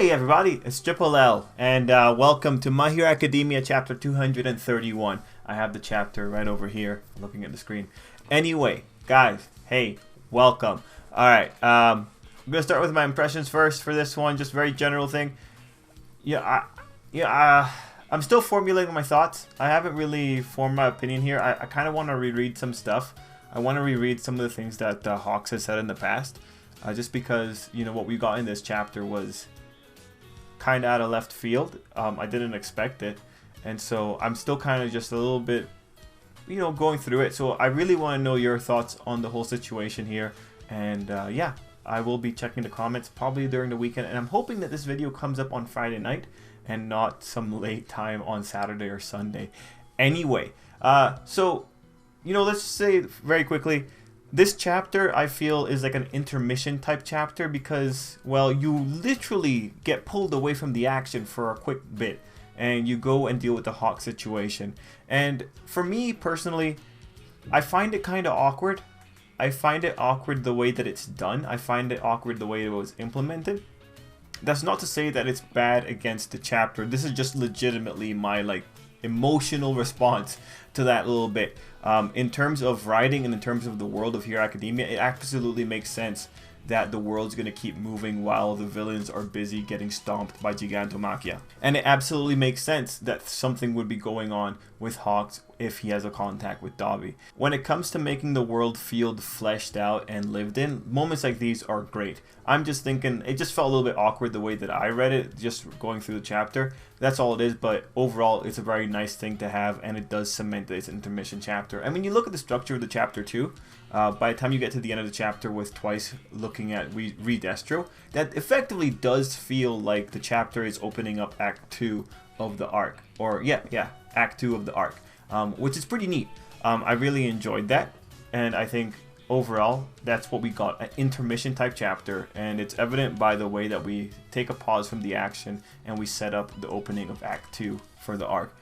Hey everybody, it's Tripl-L, and welcome to My Hero Academia chapter 231. I have the chapter right over here, looking at the screen. Anyway, guys, hey, welcome. Alright, I'm going to start with my impressions first for this one, just very general thing. I'm still formulating my thoughts. I haven't really formed my opinion here. I kind of want to reread some stuff. I want to reread some of the things that Hawks has said in the past. Just because, you know, what we got in this chapter was kind of out of left field. I didn't expect it. And so I'm still kind of just a little bit, you know, going through it. So I really want to know your thoughts on the whole situation here. And yeah, I will be checking the comments probably during the weekend. And I'm hoping that this video comes up on Friday night and not some late time on Saturday or Sunday. Anyway, so, you know, let's say very quickly, this chapter, I feel, is like an intermission type chapter because, well, you literally get pulled away from the action for a quick bit and you go and deal with the Hawk situation. And for me, personally, I find it kind of awkward. I find it awkward the way that it's done. I find it awkward the way it was implemented. That's not to say that it's bad against the chapter. This is just legitimately my, like, emotional response to that little bit. In terms of writing and in terms of the world of Hero Academia, it absolutely makes sense that the world's going to keep moving while the villains are busy getting stomped by Gigantomachia. And it absolutely makes sense that something would be going on with Hawks if he has a contact with Dabi. When it comes to making the world feel fleshed out and lived in, moments like these are great. I'm just thinking, it just felt a little bit awkward the way that I read it, just going through the chapter. That's all it is, but overall it's a very nice thing to have, and it does cement this intermission chapter. And when you look at the structure of the chapter too, by the time you get to the end of the chapter with Twice looking at Redestro, that effectively does feel like the chapter is opening up Act 2 of the arc. Or yeah, Act 2 of the arc, which is pretty neat. I really enjoyed that, and I think overall that's what we got, an intermission type chapter, and it's evident by the way that we take a pause from the action and we set up the opening of Act 2 for the arc.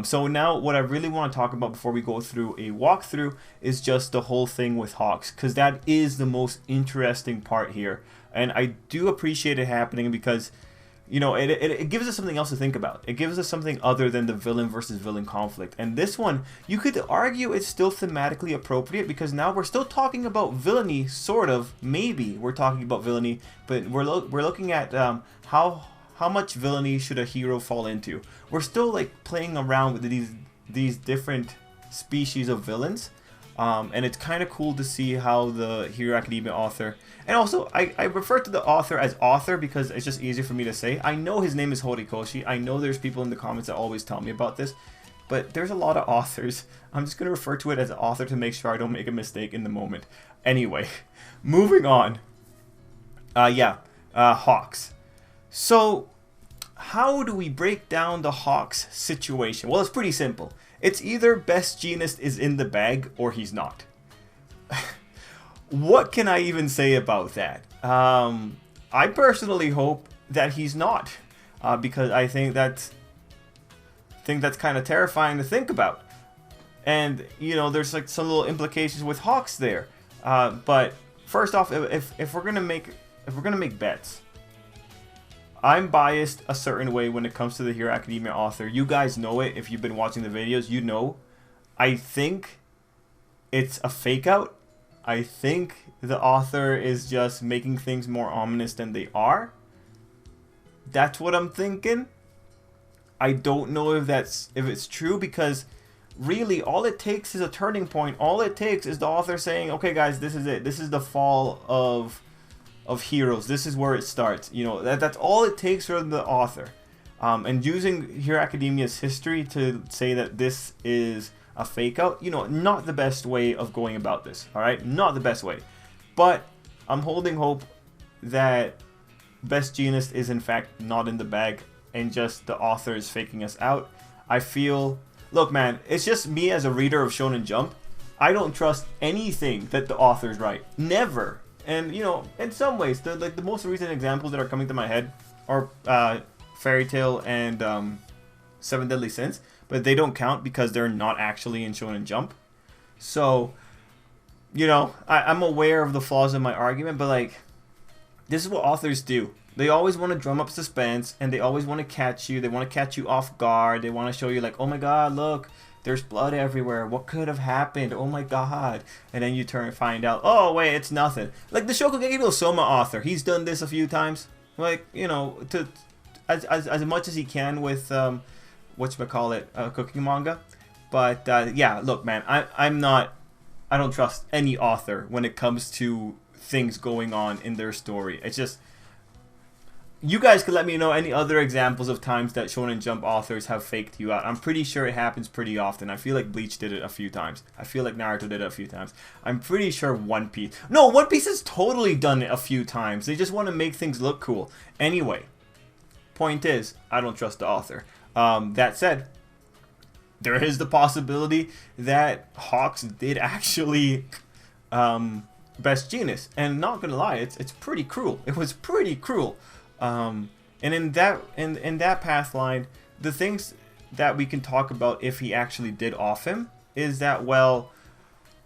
So now what I really want to talk about before we go through a walkthrough is just the whole thing with Hawks, because that is the most interesting part here, and I do appreciate it happening because, you know, it gives us something else to think about. It gives us something other than the villain versus villain conflict. And this one, you could argue it's still thematically appropriate because now we're still talking about villainy, sort of. Maybe we're talking about villainy, but we're looking at how much villainy should a hero fall into. We're still like playing around with these different species of villains. And it's kind of cool to see how the Hero Academia author, and also I refer to the author as author because it's just easier for me to say. I know his name is Horikoshi. I know there's people in the comments that always tell me about this, but there's a lot of authors. I'm just going to refer to it as author to make sure I don't make a mistake in the moment. Anyway, moving on. Hawks. So, how do we break down the Hawks situation? Well, it's pretty simple. It's either Best Jeanist is in the bag or he's not. What can I even say about that? I personally hope that he's not, because I think that's kind of terrifying to think about. And you know, there's like some little implications with Hawks there. But first off, if we're gonna make bets, I'm biased a certain way when it comes to the Hero Academia author. You guys know it. If you've been watching the videos, you know. I think it's a fake out. I think the author is just making things more ominous than they are. That's what I'm thinking. I don't know if it's true, because really all it takes is a turning point. All it takes is the author saying, okay guys, this is it. This is the fall of heroes. This is where it starts. You know, that's all it takes from the author. And using Hero Academia's history to say that this is a fake out, you know, not the best way of going about this. All right, not the best way. But I'm holding hope that Best Jeanist is in fact not in the bag and just the author is faking us out. I feel, look man, it's just me as a reader of Shonen Jump. I don't trust anything that the authors write. Never. And you know, in some ways, the most recent examples that are coming to my head are Fairy Tail and Seven Deadly Sins, but they don't count because they're not actually in Shonen Jump. So, you know, I'm aware of the flaws in my argument, but like, this is what authors do. They always want to drum up suspense, and they always want to catch you. They want to catch you off guard. They want to show you like, oh my god, look, there's blood everywhere. What could have happened? Oh my god. And then you turn and find out, oh wait, it's nothing. Like the Shokugeki no Soma author, he's done this a few times. Like, you know, to as much as he can with whatchamacallit, cooking manga. But yeah, look, man, I don't trust any author when it comes to things going on in their story. It's just, you guys could let me know any other examples of times that Shonen Jump authors have faked you out. I'm pretty sure it happens pretty often. I feel like Bleach did it a few times. I feel like Naruto did it a few times. I'm pretty sure One Piece... No, One Piece has totally done it a few times. They just want to make things look cool. Anyway, point is, I don't trust the author. That said, there is the possibility that Hawks did actually best Jeanist. And not gonna lie, it's pretty cruel. It was pretty cruel. And in that path line, the things that we can talk about if he actually did off him is that, well,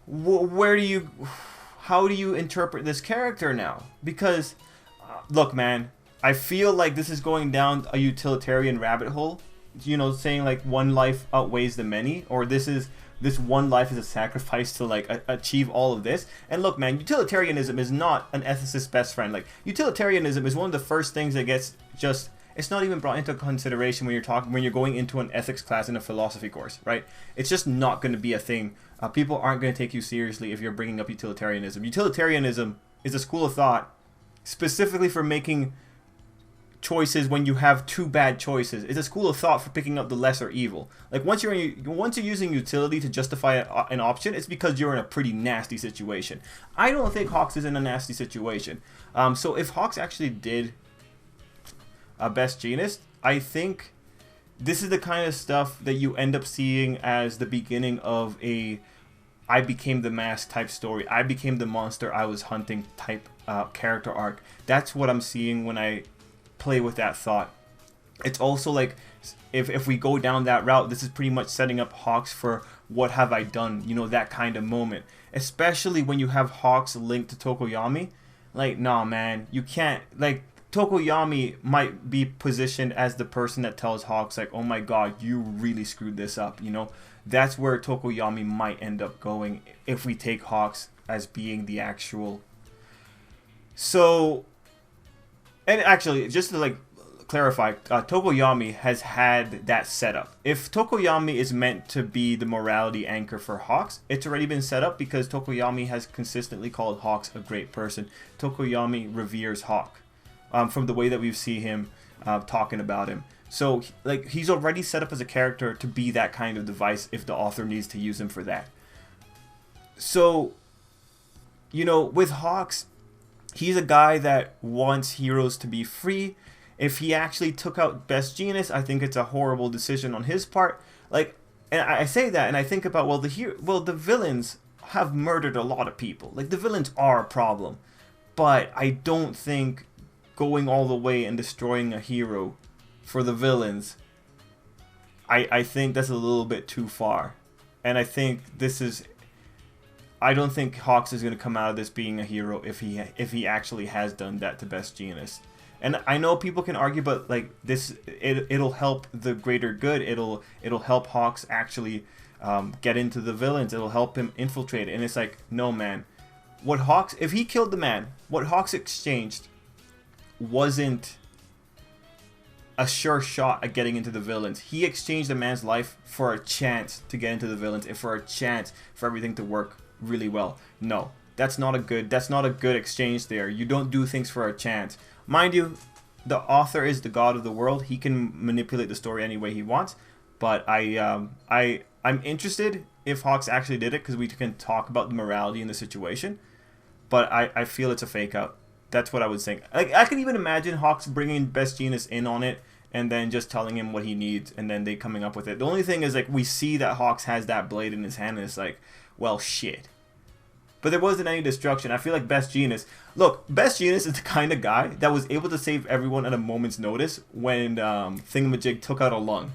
how do you interpret this character now? Because, look, man, I feel like this is going down a utilitarian rabbit hole. You know, saying like one life outweighs the many, or this one life is a sacrifice to like achieve all of this. And look, man, utilitarianism is not an ethicist's best friend. Like, utilitarianism is one of the first things that gets just, it's not even brought into consideration when you're going into an ethics class in a philosophy course, right? It's just not going to be a thing. People aren't going to take you seriously if you're bringing up utilitarianism. Utilitarianism is a school of thought specifically for making choices when you have two bad choices. It's a school of thought for picking up the lesser evil. Like, once you're using utility to justify an option, it's because you're in a pretty nasty situation. I don't think Hawks is in a nasty situation. So if Hawks actually did best Jeanist, I think this is the kind of stuff that you end up seeing as the beginning of a I became the mask type story. I became the monster I was hunting type character arc. That's what I'm seeing when I play with that thought. It's also like, if we go down that route, this is pretty much setting up Hawks for what have I done, you know, that kind of moment. Especially when you have Hawks linked to Tokoyami. Like, nah, man, you can't, like, Tokoyami might be positioned as the person that tells Hawks, like, oh my god, you really screwed this up, you know. That's where Tokoyami might end up going if we take Hawks as being the actual. So, and actually, just to like clarify, Tokoyami has had that setup. If Tokoyami is meant to be the morality anchor for Hawks, it's already been set up because Tokoyami has consistently called Hawks a great person. Tokoyami reveres Hawk from the way that we see him talking about him. So, like, he's already set up as a character to be that kind of device if the author needs to use him for that. So, you know, with Hawks, he's a guy that wants heroes to be free. If he actually took out Best Jeanist, I think it's a horrible decision on his part. Like, and I say that, and I think about, well, the villains have murdered a lot of people. Like, the villains are a problem. But I don't think going all the way and destroying a hero for the villains, I think that's a little bit too far. And I think I don't think Hawks is going to come out of this being a hero if he actually has done that to Best Jeanist. And I know people can argue, but like it'll help the greater good. It'll help Hawks actually get into the villains. It'll help him infiltrate. And it's like, no, man. If he killed the man, what Hawks exchanged wasn't a sure shot at getting into the villains. He exchanged a man's life for a chance to get into the villains and for a chance for everything to work really well. No, that's not a good exchange there. You don't do things for a chance. Mind you, the author is the god of the world. He can manipulate the story any way he wants. But I'm interested if Hawks actually did it, because we can talk about the morality in the situation. But I feel it's a fake out. That's what I would think. Like, I can even imagine Hawks bringing Best Jeanist in on it and then just telling him what he needs and then they coming up with it. The only thing is, like, we see that Hawks has that blade in his hand and it's like, well, shit. But there wasn't any destruction. I feel like Best Jeanist... Look, Best Jeanist is the kind of guy that was able to save everyone at a moment's notice when Thingamajig took out a lung.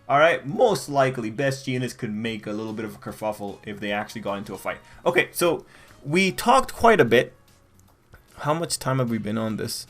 Alright? Most likely, Best Jeanist could make a little bit of a kerfuffle if they actually got into a fight. Okay, so we talked quite a bit. How much time have we been on this?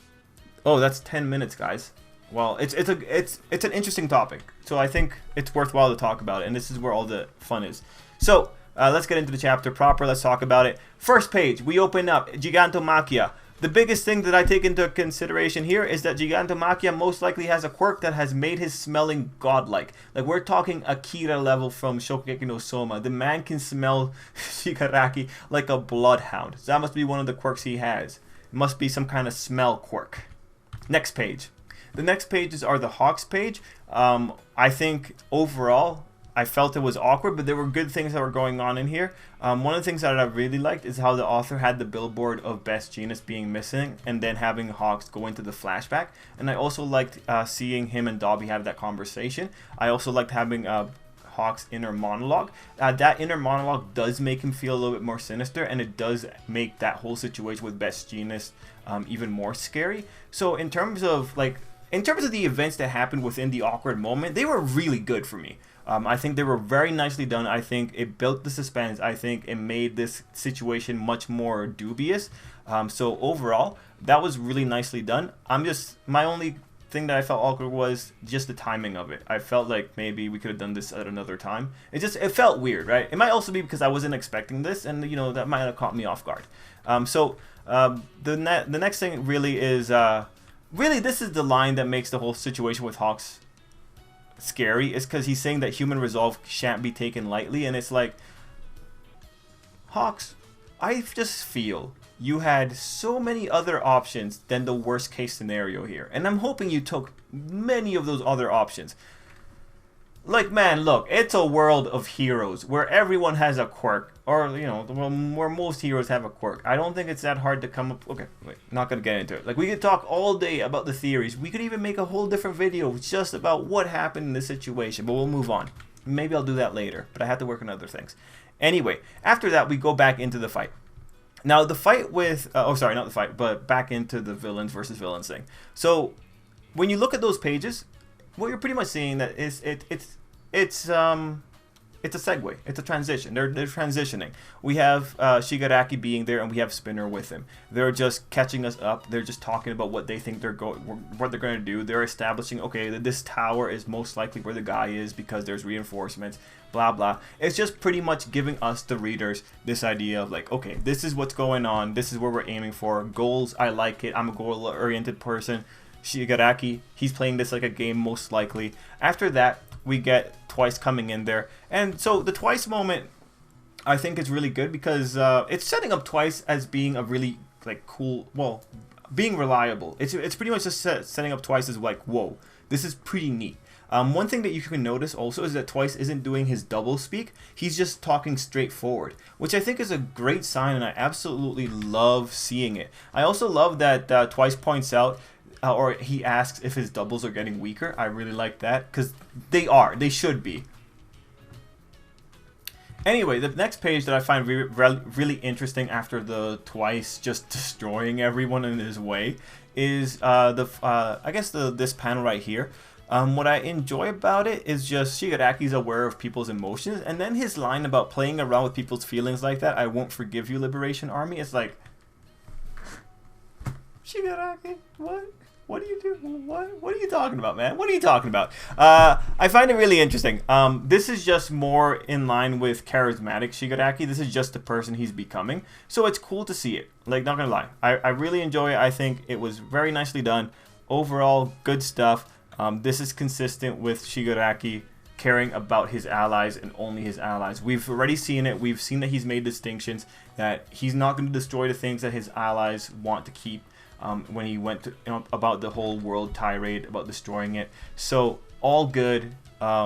Oh, that's 10 minutes, guys. Well, it's an interesting topic, so I think it's worthwhile to talk about it, and this is where all the fun is. So let's get into the chapter proper. Let's talk about it. First page, we open up Gigantomachia. The biggest thing that I take into consideration here is that Gigantomachia most likely has a quirk that has made his smelling godlike. Like, we're talking Akira level from Shokugeki no Soma. The man can smell Shigaraki like a bloodhound. So that must be one of the quirks he has. It must be some kind of smell quirk. Next page. The next pages are the Hawks page. I think overall, I felt it was awkward, but there were good things that were going on in here. One of the things that I really liked is how the author had the billboard of Best Jeanist being missing and then having Hawks go into the flashback. And I also liked seeing him and Dobby have that conversation. I also liked having Hawks' inner monologue. That inner monologue does make him feel a little bit more sinister, and it does make that whole situation with Best Jeanist even more scary. So in terms of the events that happened within the awkward moment, they were really good for me. I think they were very nicely done. I think it built the suspense. I think it made this situation much more dubious. So overall, that was really nicely done. My only thing that I felt awkward was just the timing of it. I felt like maybe we could have done this at another time. It felt weird, right? It might also be because I wasn't expecting this, and that might have caught me off guard. The next thing really is really this is the line that makes the whole situation with Hawks scary, is because he's saying that human resolve shan't be taken lightly, and it's like, Hawks, I just feel you had so many other options than the worst case scenario here, and I'm hoping you took many of those other options. Like, man, look, it's a world of heroes where everyone has a quirk, or where most heroes have a quirk. I don't think it's that hard to come up. Okay, wait, not gonna get into it. Like, we could talk all day about the theories. We could even make a whole different video just about what happened in this situation, but we'll move on. Maybe I'll do that later, but I have to work on other things. Anyway, after that, we go back into the fight. Now, the fight with not the fight, but back into the villains versus villains thing. So when you look at those pages, what you're pretty much seeing that is it's a segue. It's a transition. They're transitioning. We have Shigaraki being there, and we have Spinner with him. They're just catching us up. They're just talking about what they think what they're going to do. They're establishing, okay, that this tower is most likely where the guy is because there's reinforcements. Blah blah. It's just pretty much giving us, the readers, this idea of like, okay, this is what's going on. This is where we're aiming for. Goals. I like it. I'm a goal-oriented person. Shigaraki, he's playing this like a game most likely. After that, we get Twice coming in there, and so the Twice moment I think is really good because it's setting up Twice as being a really cool, well, being reliable. It's pretty much just setting up Twice as like, whoa, this is pretty neat. One thing that you can notice also is that Twice isn't doing his double speak. He's just talking straightforward, which I think is a great sign, and I absolutely love seeing it. I also love that Twice points out, or he asks if his doubles are getting weaker. I really like that, because they are. They should be. Anyway, the next page that I find really interesting after the Twice just destroying everyone in his way is I guess this panel right here. What I enjoy about it is just Shigaraki's aware of people's emotions, and then his line about playing around with people's feelings like that, I won't forgive you, Liberation Army. It's like, Shigaraki, what? What are you doing? What are you talking about, man? What are you talking about? I find it really interesting. This is just more in line with charismatic Shigaraki. This is just the person he's becoming. So it's cool to see it. Like, not gonna lie. I really enjoy it. I think it was very nicely done. Overall, good stuff. This is consistent with Shigaraki caring about his allies and only his allies. We've already seen it. We've seen that he's made distinctions, that he's not going to destroy the things that his allies want to keep. When he went to, about the whole world tirade about destroying it. So all good.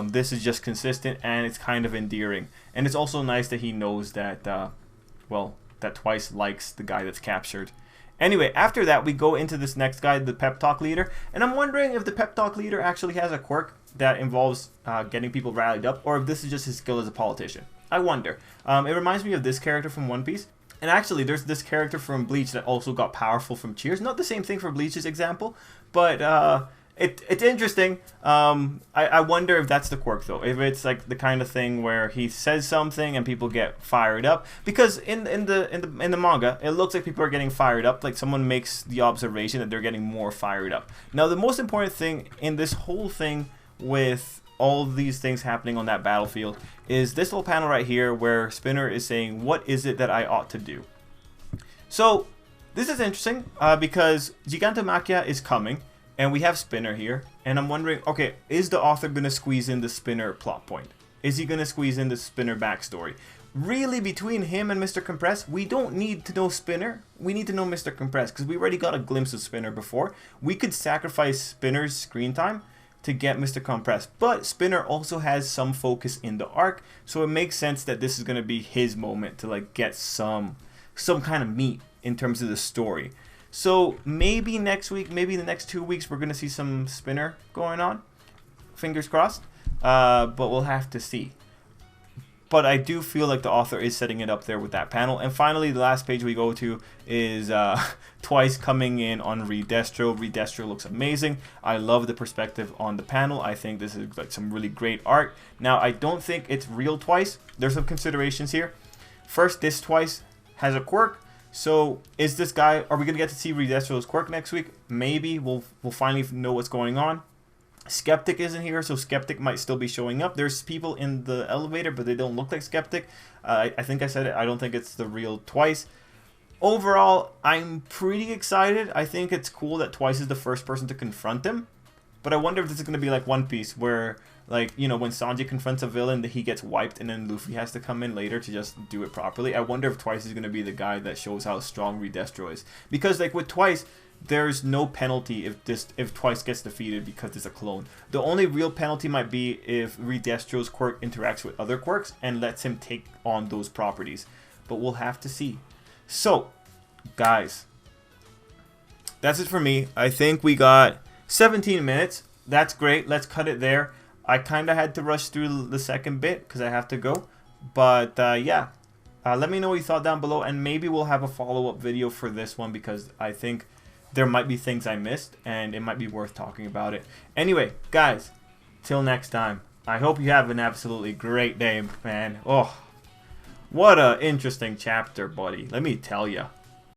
This is just consistent, and it's kind of endearing. And it's also nice that he knows that, that Twice likes the guy that's captured. Anyway, after that, we go into this next guy, the Pep Talk leader. And I'm wondering if the Pep Talk leader actually has a quirk that involves getting people rallied up, or if this is just his skill as a politician. I wonder. It reminds me of this character from One Piece. And actually, there's this character from Bleach that also got powerful from Cheers. Not the same thing for Bleach's example, but It's interesting. I wonder if that's the quirk though. If it's like the kind of thing where he says something and people get fired up. Because in the manga, it looks like people are getting fired up. Like someone makes the observation that they're getting more fired up. Now the most important thing in this whole thing with all these things happening on that battlefield is this little panel right here where Spinner is saying, "What is it that I ought to do?" So this is interesting because Gigantomachia is coming. And we have Spinner here, and I'm wondering, okay, is the author going to squeeze in the Spinner plot point? Is he going to squeeze in the Spinner backstory? Really, between him and Mr. Compress, we don't need to know Spinner. We need to know Mr. Compress, because we already got a glimpse of Spinner before. We could sacrifice Spinner's screen time to get Mr. Compress, but Spinner also has some focus in the arc, so it makes sense that this is going to be his moment to like get some kind of meat in terms of the story. So maybe next week, maybe the next 2 weeks, we're going to see some Spinner going on. Fingers crossed. But we'll have to see. But I do feel like the author is setting it up there with that panel. And finally, the last page we go to is Twice coming in on Reed Destro. Reed Destro looks amazing. I love the perspective on the panel. I think this is like some really great art. Now, I don't think it's real Twice. There's some considerations here. First, this Twice has a quirk. So is this guy, are we going to get to see Reed Destro's quirk next week? Maybe. We'll finally know what's going on. Skeptic isn't here, so Skeptic might still be showing up. There's people in the elevator, but they don't look like Skeptic. I think I said it. I don't think it's the real Twice. Overall, I'm pretty excited. I think it's cool that Twice is the first person to confront him. But I wonder if this is going to be like One Piece, where, like, you know, when Sanji confronts a villain, that he gets wiped and then Luffy has to come in later to just do it properly. I wonder if Twice is going to be the guy that shows how strong Reed Destro is. Because, like, with Twice, there's no penalty if Twice gets defeated because it's a clone. The only real penalty might be if Reed Destro's quirk interacts with other quirks and lets him take on those properties. But we'll have to see. So, guys, that's it for me. I think we got 17 minutes. That's great. Let's cut it there. I kind of had to rush through the second bit because I have to go. But yeah, let me know what you thought down below. And maybe we'll have a follow-up video for this one because I think there might be things I missed and it might be worth talking about it. Anyway, guys, till next time. I hope you have an absolutely great day, man. Oh, what a interesting chapter, buddy. Let me tell you.